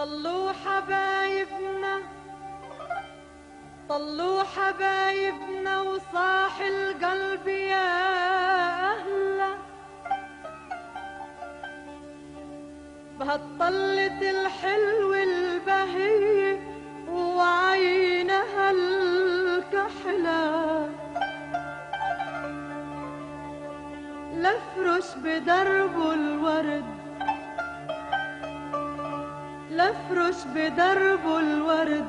طلوا حبايبنا، طلوا حبايبنا وصاح القلب يا أهلا بهالطلة الحلو البهية وعينها الكحلة، لفرش بدرب الورد، لفرش بدرب الورد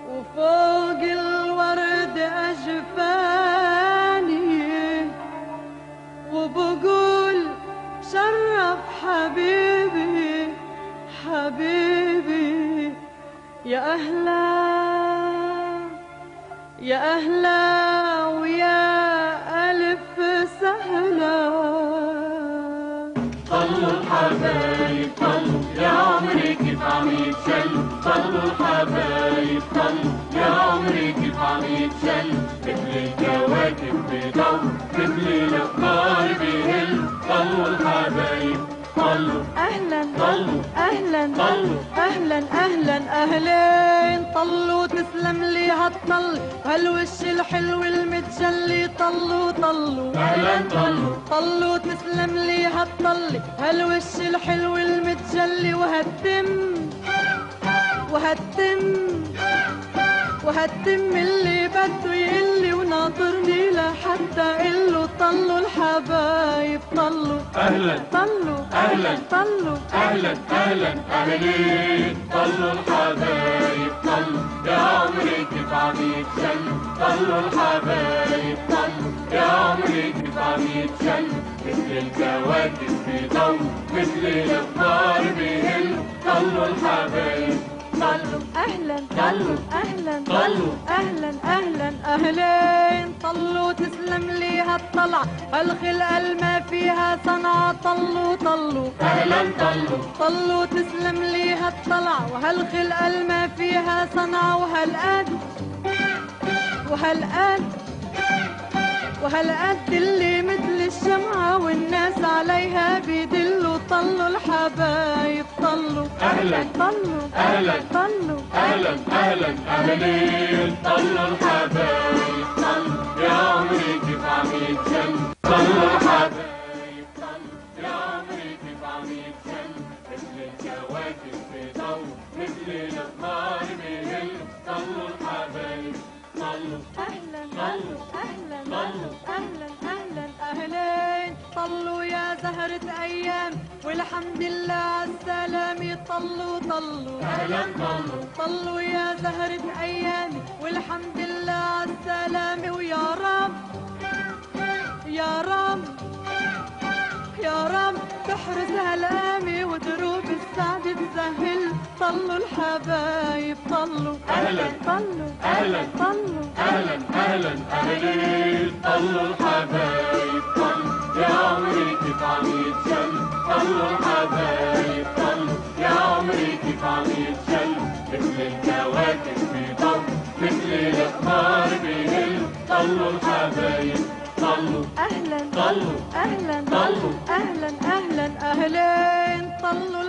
وفوق الورد أجفاني، وبقول شرف حبيبي حبيبي يا أهلا يا أهلا ويا ألف سهلا. طلوا الحبايب طلوا يا عمري كيف عم يتشلوا، طلوا الحبايب طلوا يا عمري كيف عم يتشلوا، مثل الكواكب بضو مثل الأقمار بيهلوا. طلوا الحبايب طلوا أهلا طلوا أهلا طلوا أهلا أهلا أهلين، طلوا تسلم لي هالطل وهالوش الحلو المتجلي. طلوا طلوا أهلا طلوا طلوا تسلم لي هالطل هالوش الحلو المتجلي، وهالدم وهالدم وهالدم اللي بده يقلي وناطرني لحتى قله. طلوا الحبايب طلوا أهلا طلوا أهلا طلوا أهلا أهلا أهلين. طلوا الحبايب طلوا يا عمري كيف عم يتشلوا، طلوا الحبايب طلوا يا عمري كيف عم يتشلوا، مثل الكواكب بضو مثل الأقمار بيهلوا. طلوا الحبايب طلوا أهلا طلوا أهلا طلوا أهلا أهلا أهلين، طلوا تسلم لي هالطلعة هالخلقة الما فيها صنعة. طلوا طلوا أهلا طلوا طلوا تسلم لي هالطلعة وهالخلقة الما فيها صنعة، وهالقد وهالقد وهالقد اللي مثل الشمعة والناس عليها بيدلوا. طلوا الحبايب طلوا أهلا طلوا أهلا طلوا أهلا أهلا أهلين. طلوا الحبايب طلوا يا عمري كيف عم يتشلوا، طلوا الحبايب طلوا يا عمري كيف عم يتشلوا، مثل الكواكب بضو مثل الأقمار بيهلوا. طلوا الحبايب طلوا أهلا طلوا أهلا طلوا أهلا أهلا أهلين، طلوا يا زهرة أيام والحمد لله عالسلامة. طلوا طلوا أهلا طلوا طلوا يا زهرة أيام والحمد لله عالسلامة، ويا رب يا رب يا رب تحرس هالقامة ودروب السعد تسهل. طلوا الحبايب طلوا أهلا طلوا أهلا طلوا أهلا أهلا أهلين. طلوا الحبايب طلوا يا عمري كيف عم يتشلوا، طلوا الحبايب طلوا يا عمري كيف عم يتشلوا، مثل الكواكب بضو مثل الأقمار بيهلوا. طلوا الحبايب طلوا أهلا طلوا أهلا طلوا أهلا أهلا أهلين، طلوا